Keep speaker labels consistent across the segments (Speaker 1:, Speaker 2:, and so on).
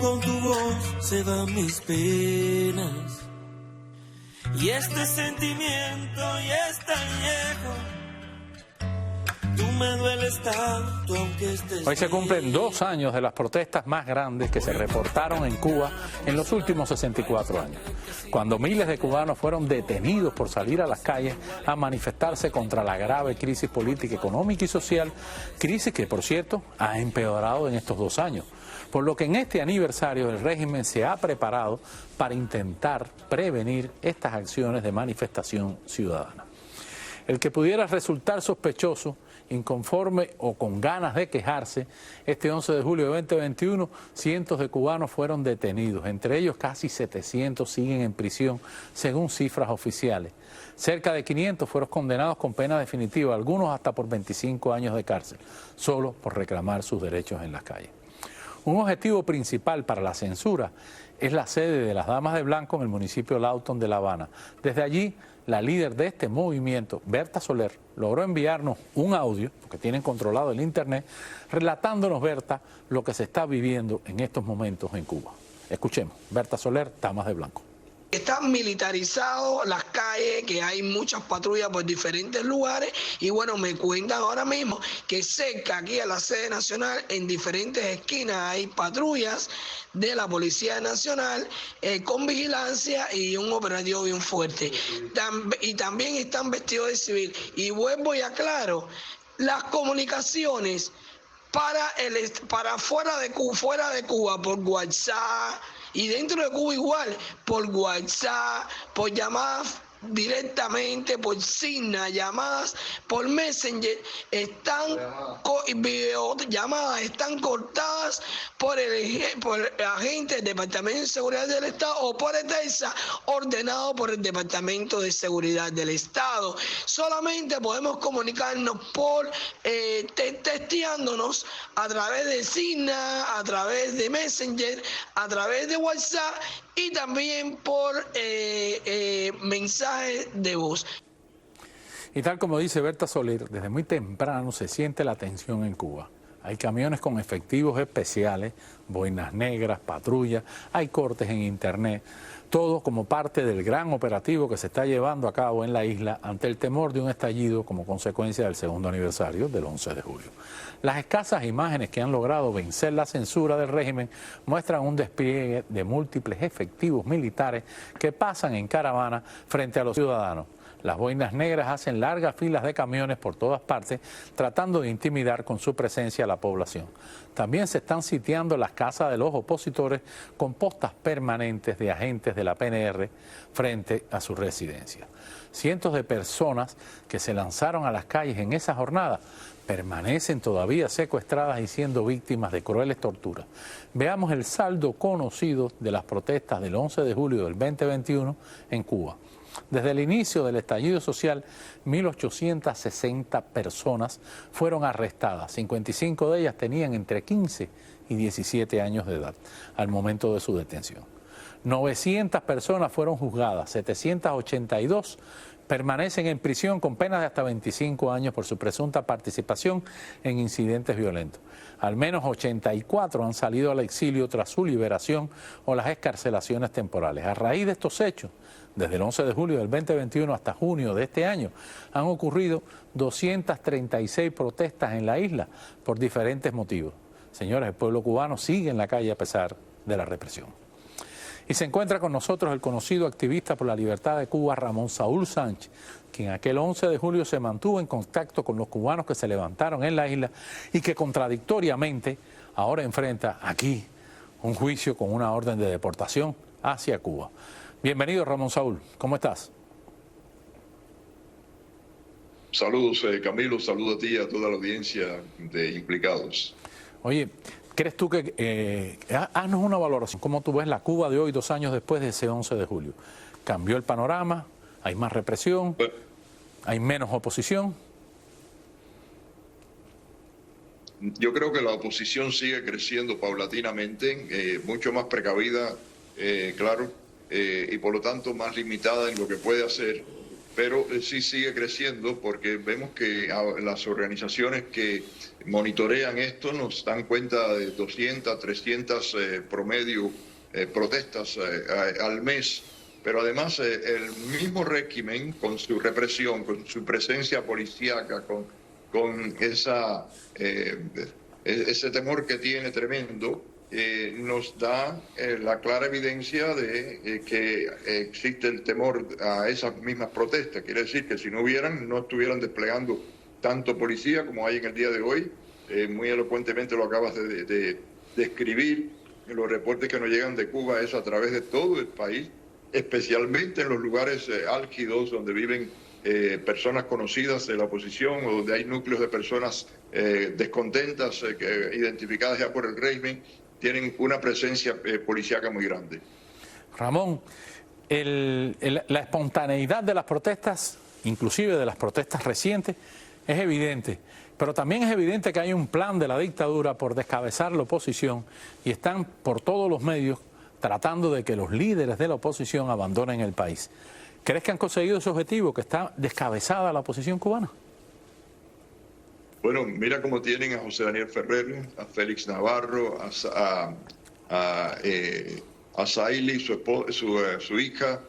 Speaker 1: Con tu voz se van mis penas. Y este sentimiento ya es tan viejo. Tú me dueles tanto aunque estés.
Speaker 2: Hoy se cumplen 2 años de las protestas más grandes que se reportaron en Cuba en los últimos 64 años, cuando miles de cubanos fueron detenidos por salir a las calles a manifestarse contra la grave crisis política, económica y social, crisis que, por cierto, ha empeorado en estos 2 años. Por lo que en este aniversario el régimen se ha preparado para intentar prevenir estas acciones de manifestación ciudadana. El que pudiera resultar sospechoso, inconforme o con ganas de quejarse, este 11 de julio de 2021, cientos de cubanos fueron detenidos. Entre ellos casi 700 siguen en prisión, según cifras oficiales. Cerca de 500 fueron condenados con pena definitiva, algunos hasta por 25 años de cárcel, solo por reclamar sus derechos en las calles. Un objetivo principal para la censura es la sede de las Damas de Blanco en el municipio de Lawton de La Habana. Desde allí, la líder de este movimiento, Berta Soler, logró enviarnos un audio, porque tienen controlado el internet, relatándonos, Berta, lo que se está viviendo en estos momentos en Cuba. Escuchemos, Berta Soler, Damas de Blanco.
Speaker 3: Están militarizados las calles, que hay muchas patrullas por diferentes lugares y bueno, me cuentan ahora mismo que cerca aquí a la sede nacional, en diferentes esquinas hay patrullas de la Policía Nacional con vigilancia y un operativo bien fuerte. Y también están vestidos de civil. Y vuelvo y aclaro, las comunicaciones para fuera de Cuba por WhatsApp, y dentro de Cuba igual, por WhatsApp, por llamadas directamente, por Signa, llamadas por Messenger, videollamadas están cortadas por agentes del Departamento de Seguridad del Estado o por ETELSA, ordenado por el Departamento de Seguridad del Estado. Solamente podemos comunicarnos por testeándonos a través de Signa, a través de Messenger, a través de WhatsApp y también por mensajes de voz.
Speaker 2: Y tal como dice Berta Soler, desde muy temprano se siente la tensión en Cuba. Hay camiones con efectivos especiales, boinas negras, patrullas, hay cortes en internet, todo como parte del gran operativo que se está llevando a cabo en la isla ante el temor de un estallido como consecuencia del segundo aniversario del 11 de julio. Las escasas imágenes que han logrado vencer la censura del régimen muestran un despliegue de múltiples efectivos militares que pasan en caravana frente a los ciudadanos. Las boinas negras hacen largas filas de camiones por todas partes, tratando de intimidar con su presencia a la población. También se están sitiando las casas de los opositores con postas permanentes de agentes de la PNR frente a su residencia. Cientos de personas que se lanzaron a las calles en esa jornada permanecen todavía secuestradas y siendo víctimas de crueles torturas. Veamos el saldo conocido de las protestas del 11 de julio del 2021 en Cuba. Desde el inicio del estallido social, 1.860 personas fueron arrestadas. 55 de ellas tenían entre 15 y 17 años de edad al momento de su detención. 900 personas fueron juzgadas, 782 permanecen en prisión con penas de hasta 25 años por su presunta participación en incidentes violentos. Al menos 84 han salido al exilio tras su liberación o las excarcelaciones temporales. A raíz de estos hechos, desde el 11 de julio del 2021 hasta junio de este año, han ocurrido 236 protestas en la isla por diferentes motivos. Señores, el pueblo cubano sigue en la calle a pesar de la represión. Y se encuentra con nosotros el conocido activista por la libertad de Cuba, Ramón Saúl Sánchez, quien aquel 11 de julio se mantuvo en contacto con los cubanos que se levantaron en la isla y que contradictoriamente ahora enfrenta aquí un juicio con una orden de deportación hacia Cuba. Bienvenido, Ramón Saúl, ¿cómo estás?
Speaker 4: Saludos, Camilo, saludos a ti y a toda la audiencia de implicados.
Speaker 2: Oye, ¿crees tú que, haznos una valoración, cómo tú ves la Cuba de hoy, 2 años después de ese 11 de julio? ¿Cambió el panorama? ¿Hay más represión? ¿Hay menos oposición?
Speaker 4: Yo creo que la oposición sigue creciendo paulatinamente, mucho más precavida, claro, y por lo tanto más limitada en lo que puede hacer pero sí sigue creciendo porque vemos que las organizaciones que monitorean esto nos dan cuenta de 200, 300 promedio protestas al mes. Pero además el mismo régimen, con su represión, con su presencia policíaca, con ese temor que tiene tremendo, nos da la clara evidencia de que existe el temor a esas mismas protestas. Quiere decir que si no hubieran, no estuvieran desplegando tanto policía como hay en el día de hoy. Muy elocuentemente lo acabas de describir. Los reportes que nos llegan de Cuba es a través de todo el país, especialmente en los lugares álgidos donde viven personas conocidas de la oposición o donde hay núcleos de personas descontentas, identificadas ya por el régimen, tienen una presencia policíaca muy grande.
Speaker 2: Ramón, la espontaneidad de las protestas, inclusive de las protestas recientes, es evidente, pero también es evidente que hay un plan de la dictadura por descabezar la oposición y están por todos los medios tratando de que los líderes de la oposición abandonen el país. ¿Crees que han conseguido ese objetivo, que está descabezada la oposición cubana?
Speaker 4: Bueno, mira cómo tienen a José Daniel Ferrer, a Félix Navarro, a Saily, su hija,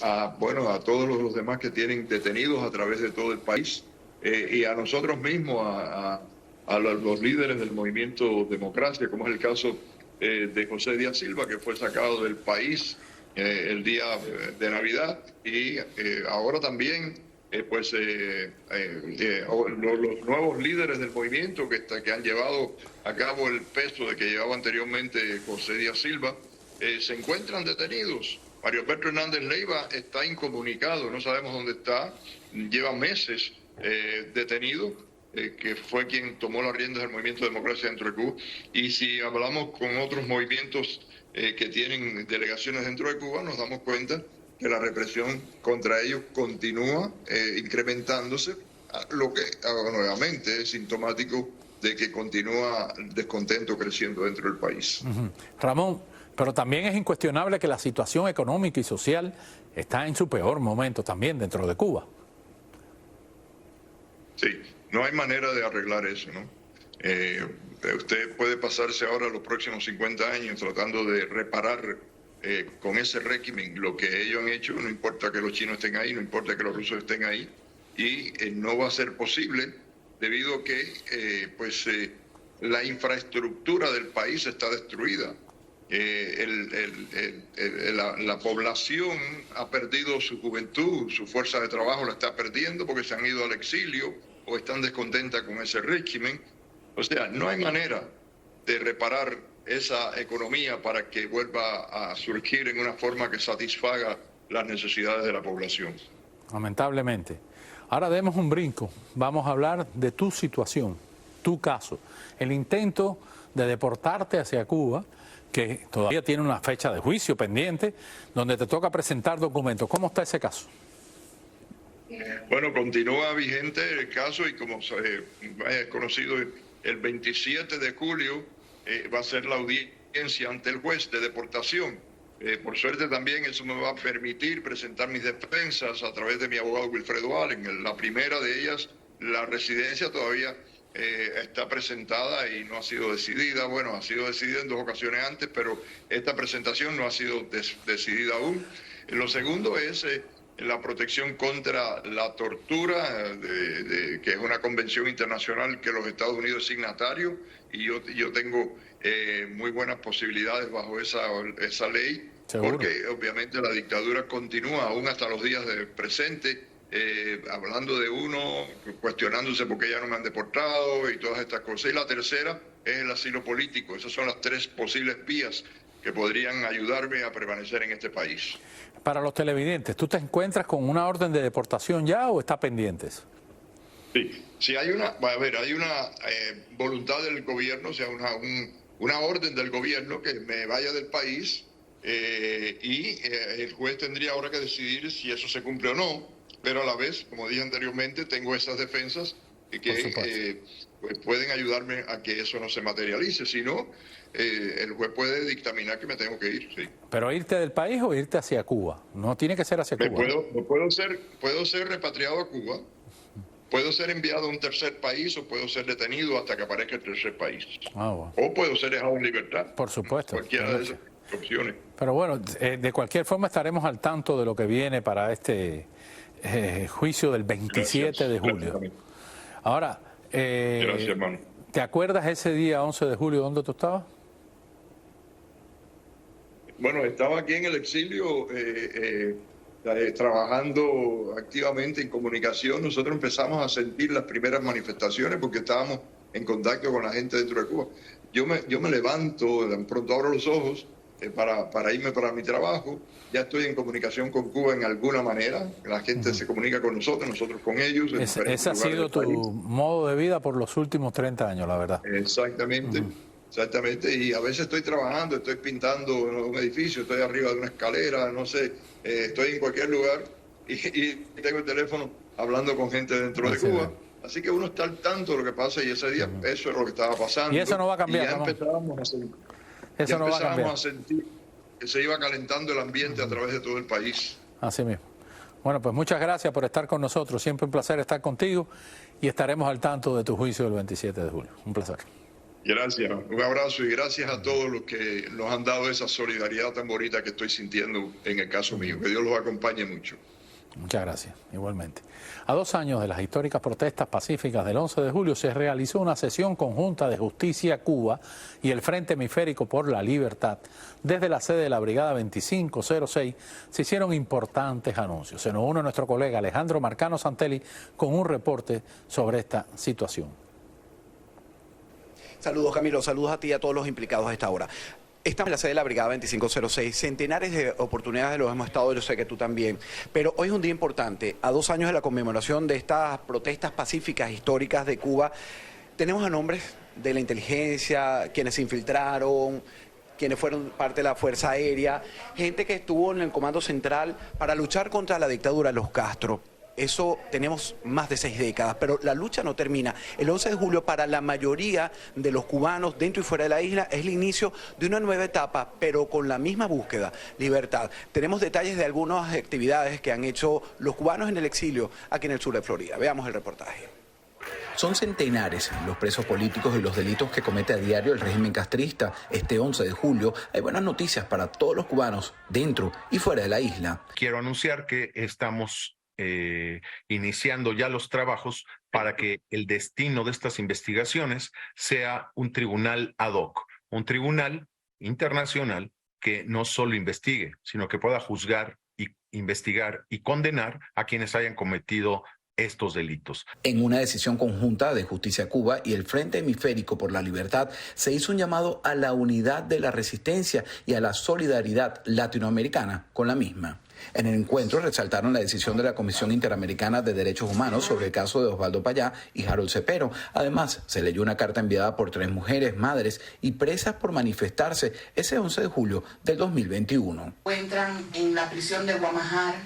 Speaker 4: a todos los demás que tienen detenidos a través de todo el país, y a nosotros mismos, a los líderes del movimiento Democracia, como es el caso de José Díaz Silva, que fue sacado del país el día de Navidad, y ahora también los nuevos líderes del movimiento que han llevado a cabo el peso de que llevaba anteriormente José Díaz Silva, se encuentran detenidos. Mario Alberto Hernández Leiva está incomunicado, no sabemos dónde está, lleva meses detenido, que fue quien tomó las riendas del movimiento de democracia dentro de Cuba. Y si hablamos con otros movimientos que tienen delegaciones dentro de Cuba, nos damos cuenta que la represión contra ellos continúa incrementándose, lo que nuevamente es sintomático de que continúa el descontento creciendo dentro del país.
Speaker 2: Ramón, pero también es incuestionable que la situación económica y social está en su peor momento también dentro de Cuba.
Speaker 4: Sí, no hay manera de arreglar eso, ¿no? Usted puede pasarse ahora los próximos 50 años tratando de reparar con ese régimen lo que ellos han hecho, no importa que los chinos estén ahí, no importa que los rusos estén ahí, y no va a ser posible debido a que la infraestructura del país está destruida. La población ha perdido su juventud, su fuerza de trabajo la está perdiendo porque se han ido al exilio o están descontentas con ese régimen. O sea, no hay manera de reparar esa economía para que vuelva a surgir en una forma que satisfaga las necesidades de la población.
Speaker 2: Lamentablemente. Ahora demos un brinco. Vamos a hablar de tu situación, tu caso, el intento de deportarte hacia Cuba, que todavía tiene una fecha de juicio pendiente, donde te toca presentar documentos. ¿Cómo está ese caso?
Speaker 4: Bueno, continúa vigente el caso y como es conocido, el 27 de julio va a ser la audiencia ante el juez de deportación. Por suerte también eso me va a permitir presentar mis defensas a través de mi abogado Wilfredo Allen. La primera de ellas, la residencia todavía está presentada y no ha sido decidida. Bueno, ha sido decidida en 2 ocasiones antes, pero esta presentación no ha sido decidida aún. Lo segundo es la protección contra la tortura, que es una convención internacional que los Estados Unidos es signatario, y yo tengo muy buenas posibilidades bajo esa ley. ¿Seguro? Porque obviamente la dictadura continúa aún hasta los días del presente, hablando de uno, cuestionándose por qué ya no me han deportado y todas estas cosas. Y la tercera es el asilo político. Esas son las 3 posibles vías que podrían ayudarme a permanecer en este país.
Speaker 2: Para los televidentes, ¿tú te encuentras con una orden de deportación ya o está pendientes?
Speaker 4: Sí, sí hay una voluntad del gobierno, o sea, una orden del gobierno que me vaya del país, y el juez tendría ahora que decidir si eso se cumple o no, pero a la vez, como dije anteriormente, tengo esas defensas que pues pueden ayudarme a que eso no se materialice. Si no, el juez puede dictaminar que me tengo que ir. Sí.
Speaker 2: ¿Pero irte del país o irte hacia Cuba? No tiene que ser hacia Cuba.
Speaker 4: Puedo ser repatriado a Cuba, puedo ser enviado a un tercer país o puedo ser detenido hasta que aparezca el tercer país.
Speaker 2: Bueno.
Speaker 4: O puedo ser dejado en libertad.
Speaker 2: Por supuesto.
Speaker 4: Cualquiera de esas opciones.
Speaker 2: Pero bueno, de cualquier forma estaremos al tanto de lo que viene para este juicio del 27 de julio. Ahora,
Speaker 4: gracias, hermano.
Speaker 2: ¿Te acuerdas ese día 11 de julio dónde tú estabas?
Speaker 4: Bueno, estaba aquí en el exilio trabajando activamente en comunicación. Nosotros empezamos a sentir las primeras manifestaciones porque estábamos en contacto con la gente dentro de Cuba. Yo me levanto, de pronto abro los ojos para irme para mi trabajo. Ya estoy en comunicación con Cuba en alguna manera. La gente se comunica con nosotros con ellos.
Speaker 2: Ese ha sido tu modo de vida por los últimos 30 años, la verdad.
Speaker 4: Exactamente. Exactamente, y a veces estoy trabajando, estoy pintando un edificio, estoy arriba de una escalera, no sé, estoy en cualquier lugar y tengo el teléfono hablando con gente dentro de Cuba. Así que uno está al tanto de lo que pasa y ese día eso es lo que estaba pasando.
Speaker 2: Y eso no va a cambiar.
Speaker 4: Y ya empezábamos a sentir que se iba calentando el ambiente a través de todo el país.
Speaker 2: Así mismo. Bueno, pues muchas gracias por estar con nosotros. Siempre un placer estar contigo y estaremos al tanto de tu juicio del 27 de julio. Un placer.
Speaker 4: Gracias, un abrazo y gracias a todos los que nos han dado esa solidaridad tan bonita que estoy sintiendo en el caso mío. Que Dios los acompañe mucho.
Speaker 2: Muchas gracias, igualmente. A 2 años de las históricas protestas pacíficas del 11 de julio se realizó una sesión conjunta de Justicia Cuba y el Frente Hemisférico por la Libertad. Desde la sede de la Brigada 2506 se hicieron importantes anuncios. Se nos une nuestro colega Alejandro Marcano Santelli con un reporte sobre esta situación.
Speaker 5: Saludos, Camilo. Saludos a ti y a todos los implicados a esta hora. Estamos en la sede de la Brigada 2506. Centenares de oportunidades los hemos estado, yo sé que tú también. Pero hoy es un día importante. A 2 años de la conmemoración de estas protestas pacíficas históricas de Cuba, tenemos a nombres de la inteligencia, quienes se infiltraron, quienes fueron parte de la Fuerza Aérea, gente que estuvo en el Comando Central para luchar contra la dictadura de los Castro. Eso tenemos más de 6 décadas, pero la lucha no termina. El 11 de julio para la mayoría de los cubanos dentro y fuera de la isla es el inicio de una nueva etapa, pero con la misma búsqueda, libertad. Tenemos detalles de algunas actividades que han hecho los cubanos en el exilio aquí en el sur de Florida. Veamos el reportaje.
Speaker 6: Son centenares los presos políticos y los delitos que comete a diario el régimen castrista. Este 11 de julio hay buenas noticias para todos los cubanos dentro y fuera de la isla.
Speaker 7: Quiero anunciar que estamos iniciando ya los trabajos para que el destino de estas investigaciones sea un tribunal ad hoc, un tribunal internacional que no solo investigue, sino que pueda juzgar y investigar y condenar a quienes hayan cometido estos delitos.
Speaker 6: En una decisión conjunta de Justicia Cuba y el Frente Hemisférico por la Libertad se hizo un llamado a la unidad de la resistencia y a la solidaridad latinoamericana con la misma. En el encuentro resaltaron la decisión de la Comisión Interamericana de Derechos Humanos sobre el caso de Osvaldo Payá y Harold Cepero. Además, se leyó una carta enviada por 3 mujeres, madres y presas por manifestarse ese 11 de julio del 2021.
Speaker 8: Encuentran en la prisión de Guamajara,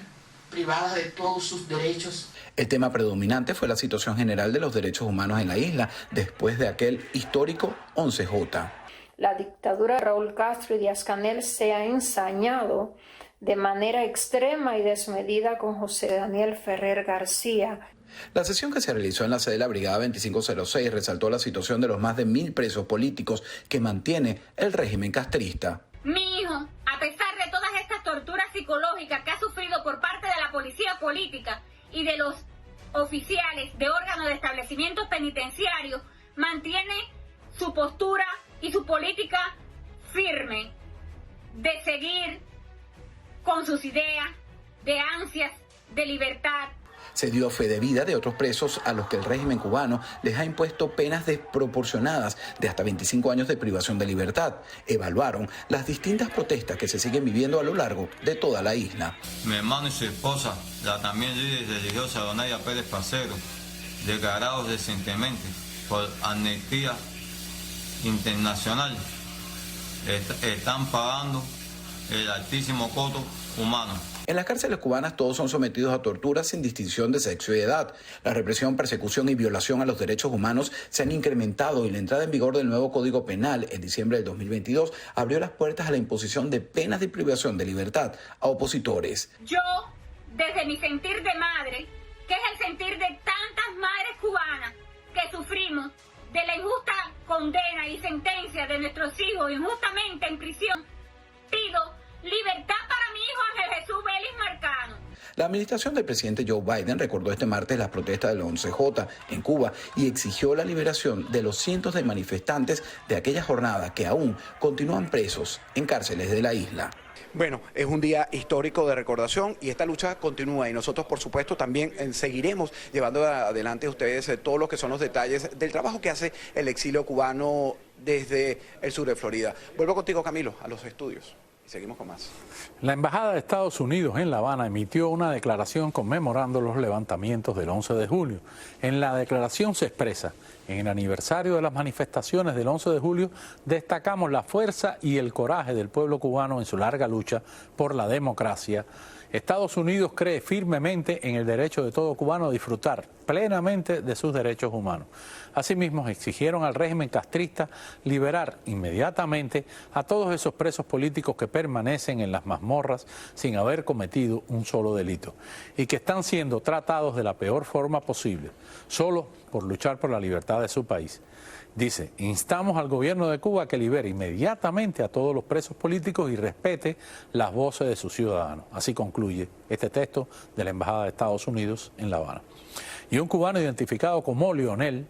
Speaker 8: privadas de todos sus derechos.
Speaker 6: El tema predominante fue la situación general de los derechos humanos en la isla después de aquel histórico 11J.
Speaker 9: La dictadura de Raúl Castro y Díaz-Canel se ha ensañado de manera extrema y desmedida con José Daniel Ferrer García.
Speaker 6: La sesión que se realizó en la sede de la Brigada 2506 resaltó la situación de los más de 1000 presos políticos que mantiene el régimen castrista.
Speaker 10: Mi hijo, a pesar de todas estas torturas psicológicas que ha sufrido por parte de la policía política y de los oficiales de órganos de establecimientos penitenciarios, mantiene su postura y su política firme de seguir con sus ideas de ansias de libertad.
Speaker 6: Se dio fe de vida de otros presos a los que el régimen cubano les ha impuesto penas desproporcionadas de hasta 25 años de privación de libertad. Evaluaron las distintas protestas que se siguen viviendo a lo largo de toda la isla.
Speaker 11: Mi hermano y su esposa, la también líder religiosa Donaya Pérez Parcero, declarados recientemente por Amnistía Internacional, están pagando el altísimo costo humano
Speaker 6: En las cárceles cubanas todos son sometidos a torturas sin distinción de sexo y edad. La represión, persecución y violación a los derechos humanos se han incrementado y la entrada en vigor del nuevo Código Penal en diciembre del 2022 abrió las puertas a la imposición de penas de privación de libertad a opositores.
Speaker 10: Yo, desde mi sentir de madre, que es el sentir de tantas madres cubanas que sufrimos de la injusta condena y sentencia de nuestros hijos injustamente en prisión, pido libertad para mi hijo Ángel Jesús Vélez Marcano.
Speaker 6: La administración del presidente Joe Biden recordó este martes las protestas del 11J en Cuba y exigió la liberación de los cientos de manifestantes de aquella jornada que aún continúan presos en cárceles de la isla.
Speaker 5: Bueno, es un día histórico de recordación y esta lucha continúa y nosotros, por supuesto, también seguiremos llevando adelante a ustedes todos los que son los detalles del trabajo que hace el exilio cubano desde el sur de Florida. Vuelvo contigo, Camilo, a los estudios. Y seguimos con más.
Speaker 2: La Embajada de Estados Unidos en La Habana emitió una declaración conmemorando los levantamientos del 11 de julio. En la declaración se expresa: en el aniversario de las manifestaciones del 11 de julio, destacamos la fuerza y el coraje del pueblo cubano en su larga lucha por la democracia. Estados Unidos cree firmemente en el derecho de todo cubano a disfrutar plenamente de sus derechos humanos. Asimismo, exigieron al régimen castrista liberar inmediatamente a todos esos presos políticos que permanecen en las mazmorras sin haber cometido un solo delito y que están siendo tratados de la peor forma posible, solo por luchar por la libertad de su país. Dice: instamos al gobierno de Cuba a que libere inmediatamente a todos los presos políticos y respete las voces de sus ciudadanos. Así concluye este texto de la Embajada de Estados Unidos en La Habana. Y un cubano identificado como Lionel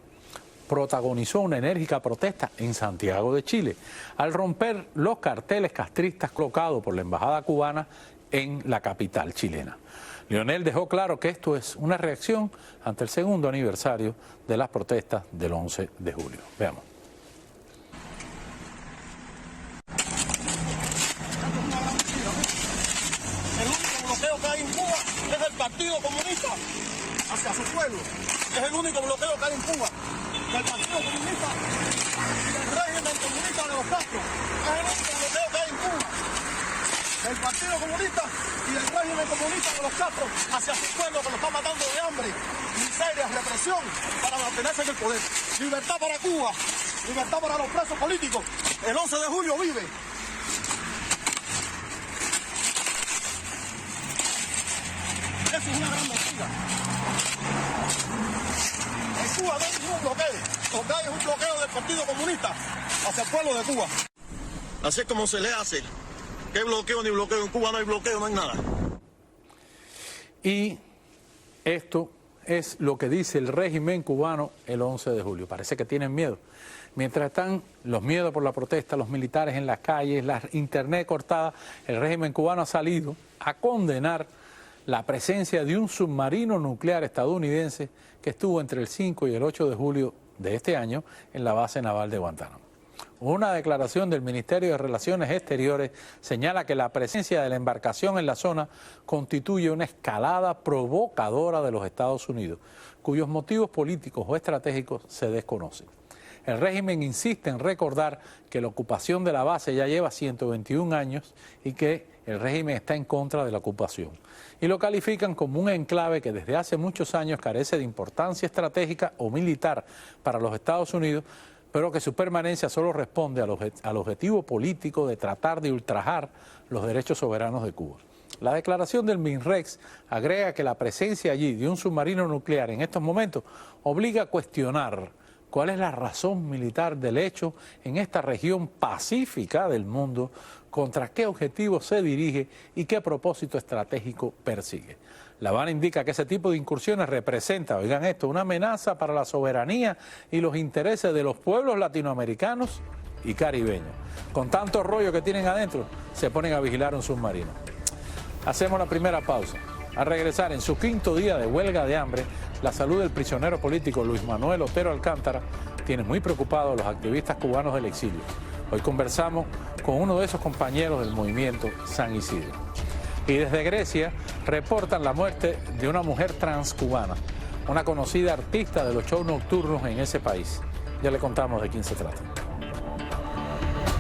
Speaker 2: protagonizó una enérgica protesta en Santiago de Chile al romper los carteles castristas colocados por la Embajada cubana en la capital chilena. Lionel dejó claro que esto es una reacción ante el segundo aniversario de las protestas del 11 de julio. Veamos.
Speaker 12: El único bloqueo que hay en Cuba es el Partido Comunista hacia su pueblo. Es el único bloqueo que hay en Cuba. Del Partido Comunista y del régimen comunista de los Castro. Es el único bloqueo que hay en Cuba. Del Partido Comunista y del régimen comunista de los Castro hacia su pueblo que lo está matando de hambre, miseria, represión para mantenerse en el poder. Libertad para Cuba, libertad para los presos políticos. El 11 de julio vive. Eso es una gran mentira. En Cuba no hay ningún bloqueo. Lo que hay es un bloqueo del Partido Comunista hacia el pueblo de Cuba. Así es como se le hace. ¿Qué bloqueo ni bloqueo? En Cuba no hay bloqueo, no hay nada.
Speaker 2: Y esto es lo que dice el régimen cubano el 11 de julio. Parece que tienen miedo. Mientras están los miedos por la protesta, los militares en las calles, la internet cortada, el régimen cubano ha salido a condenar la presencia de un submarino nuclear estadounidense que estuvo entre el 5 y el 8 de julio de este año en la base naval de Guantánamo. Una declaración del Ministerio de Relaciones Exteriores señala que la presencia de la embarcación en la zona constituye una escalada provocadora de los Estados Unidos, cuyos motivos políticos o estratégicos se desconocen. El régimen insiste en recordar que la ocupación de la base ya lleva 121 años y que el régimen está en contra de la ocupación. Y lo califican como un enclave que desde hace muchos años carece de importancia estratégica o militar para los Estados Unidos, pero que su permanencia solo responde al objetivo político de tratar de ultrajar los derechos soberanos de Cuba. La declaración del MINREX agrega que la presencia allí de un submarino nuclear en estos momentos obliga a cuestionar cuál es la razón militar del hecho en esta región pacífica del mundo, contra qué objetivo se dirige y qué propósito estratégico persigue. La Habana indica que ese tipo de incursiones representa, oigan esto, una amenaza para la soberanía y los intereses de los pueblos latinoamericanos y caribeños. Con tanto rollo que tienen adentro, se ponen a vigilar un submarino. Hacemos la primera pausa. Al regresar, en su 5º día de huelga de hambre, la salud del prisionero político Luis Manuel Otero Alcántara tiene muy preocupados a los activistas cubanos del exilio. Hoy conversamos con uno de esos compañeros del movimiento San Isidro. Y desde Grecia reportan la muerte de una mujer transcubana, una conocida artista de los shows nocturnos en ese país. Ya le contamos de quién se trata.